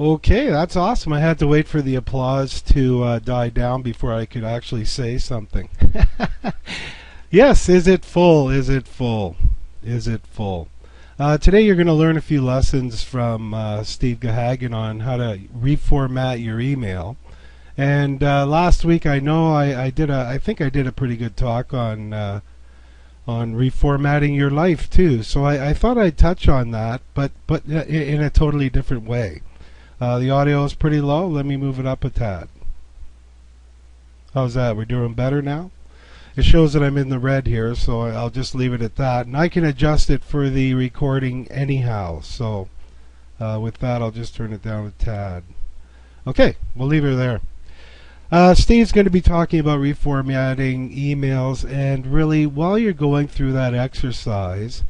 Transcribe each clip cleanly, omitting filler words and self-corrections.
Okay, that's awesome. I had to wait for the applause to die down before I could actually say something. Yes, is it full? Is it full? Is it full? Today you're going to learn a few lessons from Steve Gahagan on how to reformat your email. And last week I know I think I did a pretty good talk on reformatting your life too. So I thought I'd touch on that, but in a totally different way. The audio is pretty low. Let me move it up a tad. How's that? We're doing better now? It shows that I'm in the red here, so I'll just leave it at that. And I can adjust it for the recording anyhow. So with that, I'll just turn it down a tad. Okay, we'll leave it there. Steve's going to be talking about reformatting emails, and really, while you're going through that exercise,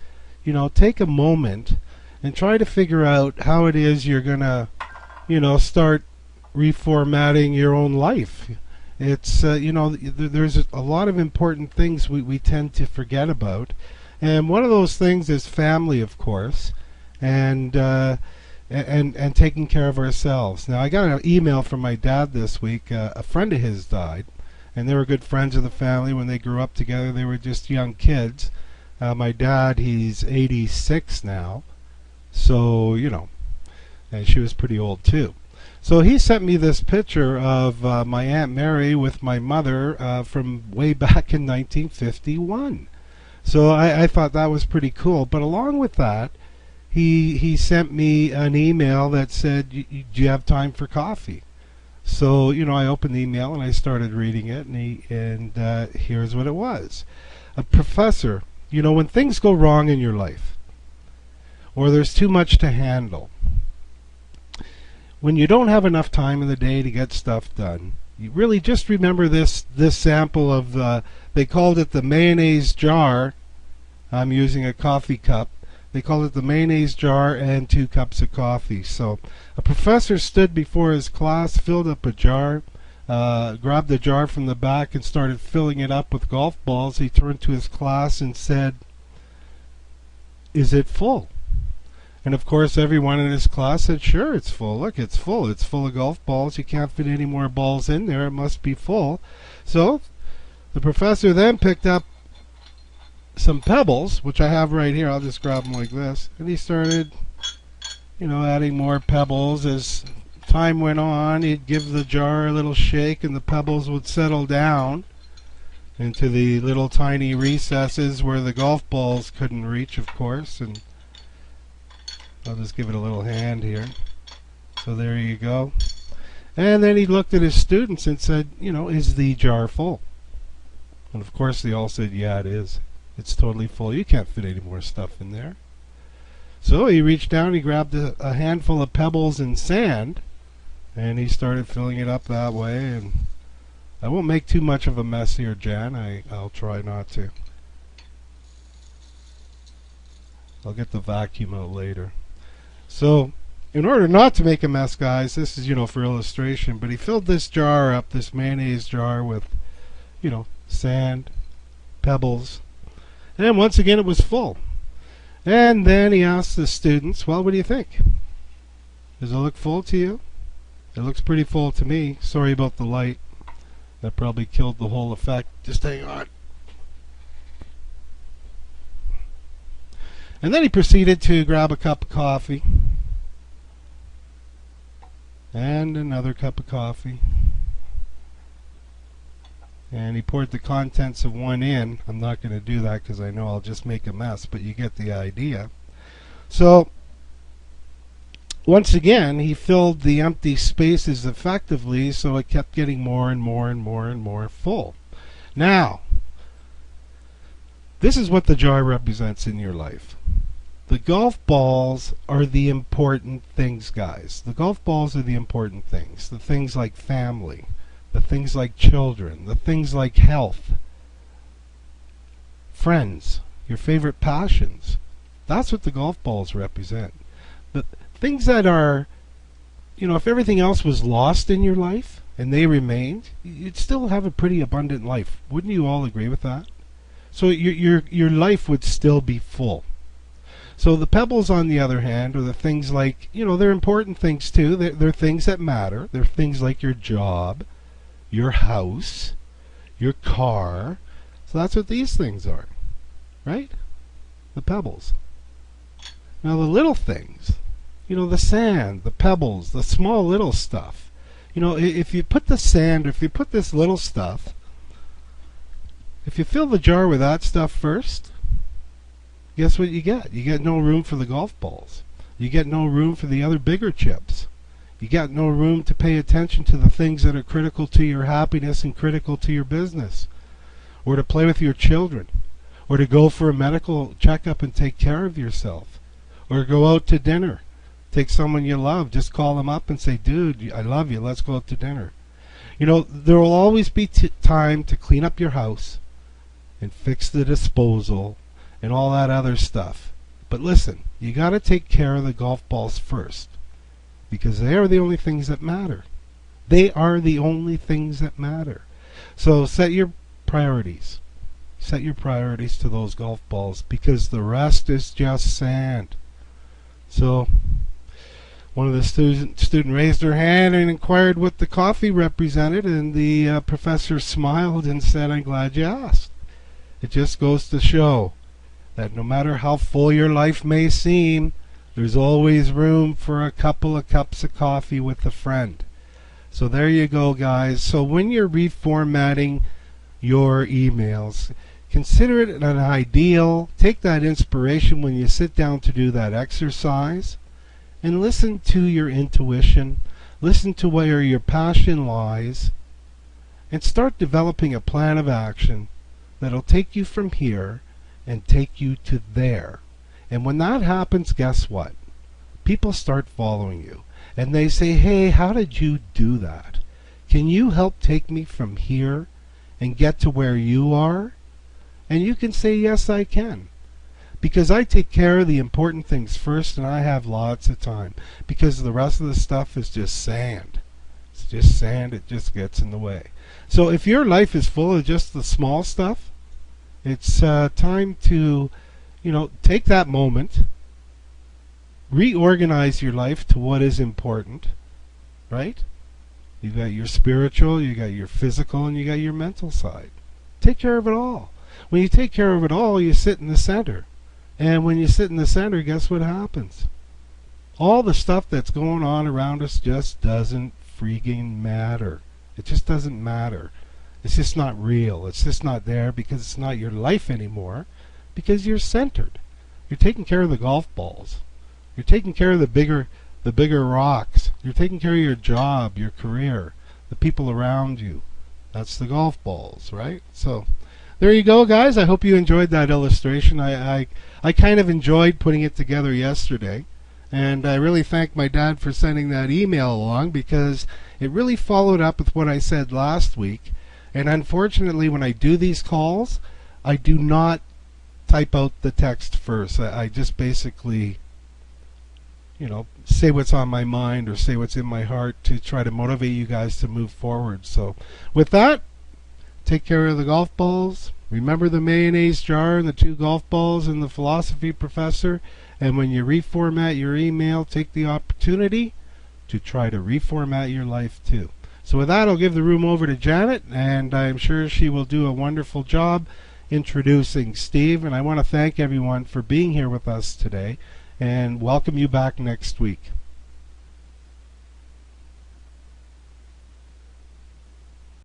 take a moment and try to figure out how it is you're going to start reformatting your own life. It's, there's a lot of important things we tend to forget about. And one of those things is family, of course, and taking care of ourselves. Now, I got an email from my dad this week. A friend of his died, and they were good friends of the family. When they grew up together, they were just young kids. My dad, he's 86 now, so, and she was pretty old too. So he sent me this picture of my Aunt Mary with my mother from way back in 1951. So I thought that was pretty cool. But along with that, he sent me an email that said, do you have time for coffee? So, I opened the email and I started reading it, and here's what it was. A professor, when things go wrong in your life, or there's too much to handle, when you don't have enough time in the day to get stuff done, you really just remember this sample of they called it the mayonnaise jar. I'm using a coffee cup. They called it the mayonnaise jar and 2 cups of coffee. So a professor stood before his class, filled up a jar, grabbed the jar from the back and started filling it up with golf balls. He turned to his class and said, "Is it full?" And of course everyone in his class said, "Sure, it's full. Look, it's full. It's full of golf balls. You can't fit any more balls in there. It must be full." So the professor then picked up some pebbles, which I have right here. I'll just grab them like this. And he started, adding more pebbles. As time went on, he'd give the jar a little shake and the pebbles would settle down into the little tiny recesses where the golf balls couldn't reach, of course. And I'll just give it a little hand here. So there you go. And then he looked at his students and said, "Is the jar full?" And of course they all said, "Yeah, it is. It's totally full. You can't fit any more stuff in there." So he reached down, he grabbed a handful of pebbles and sand, and he started filling it up that way. And I won't make too much of a mess here, Jan. I'll try not to. I'll get the vacuum out later. So, in order not to make a mess, guys, this is, for illustration, but he filled this jar up, this mayonnaise jar, with, sand, pebbles, and then once again it was full. And then he asked the students, "Well, what do you think? Does it look full to you?" "It looks pretty full to me. Sorry about the light. That probably killed the whole effect. Just hang on." And then he proceeded to grab a cup of coffee and another cup of coffee, and he poured the contents of one in. I'm not going to do that because I know I'll just make a mess, but you get the idea. So once again, he filled the empty spaces effectively, so it kept getting more and more and more and more full. Now, this is what the jar represents in your life. The golf balls are the important things, guys. The golf balls are the important things. The things like family, the things like children, the things like health, friends, your favorite passions. That's what the golf balls represent. The things that are, if everything else was lost in your life and they remained, you'd still have a pretty abundant life. Wouldn't you all agree with that? So your life would still be full. So the pebbles, on the other hand, are the things like, they're important things too. They're things that matter. They're things like your job, your house, your car. So that's what these things are, right? The pebbles. Now the little things, the sand, the pebbles, the small little stuff. If you put the sand, if you put this little stuff, if you fill the jar with that stuff first, guess what you get? You get no room for the golf balls. You get no room for the other bigger chips. You got no room to pay attention to the things that are critical to your happiness and critical to your business, or to play with your children, or to go for a medical checkup and take care of yourself, or go out to dinner. Take someone you love, just call them up and say, dude, I love you, let's go out to dinner. There will always be time to clean up your house and fix the disposal and all that other stuff. But listen, you got to take care of the golf balls first, because they are the only things that matter. They are the only things that matter. So set your priorities. Set your priorities to those golf balls, because the rest is just sand. So one of the student raised her hand and inquired what the coffee represented, and the professor smiled and said, I'm glad you asked. It just goes to show that no matter how full your life may seem, there's always room for a couple of cups of coffee with a friend. So there you go, guys. So when you're reformatting your emails, consider it an ideal. Take that inspiration when you sit down to do that exercise, and listen to your intuition. Listen to where your passion lies, and start developing a plan of action that'll take you from here and take you to there. And when that happens, guess what? People start following you, and they say, hey, how did you do that? Can you help take me from here and get to where you are? And you can say, yes, I can, because I take care of the important things first, and I have lots of time, because the rest of the stuff is just sand. It's just sand. It just gets in the way. So if your life is full of just the small stuff, it's time to, take that moment, reorganize your life to what is important, right? You got your spiritual, you got your physical, and you got your mental side. Take care of it all. When you take care of it all, you sit in the center. And when you sit in the center, guess what happens? All the stuff that's going on around us just doesn't freaking matter. It just doesn't matter. It's just not real. It's just not there, because it's not your life anymore, because you're centered. You're taking care of the golf balls. You're taking care of the bigger rocks. You're taking care of your job, your career, the people around you. That's the golf balls, right? So there you go, guys. I hope you enjoyed that illustration. I kind of enjoyed putting it together yesterday, and I really thank my dad for sending that email along, because it really followed up with what I said last week. And unfortunately, when I do these calls, I do not type out the text first. I just basically, say what's on my mind or say what's in my heart to try to motivate you guys to move forward. So with that, take care of the golf balls. Remember the mayonnaise jar and the 2 golf balls and the philosophy professor. And when you reformat your email, take the opportunity to try to reformat your life too. So with that, I'll give the room over to Janet, and I'm sure she will do a wonderful job introducing Steve. And I want to thank everyone for being here with us today, and welcome you back next week.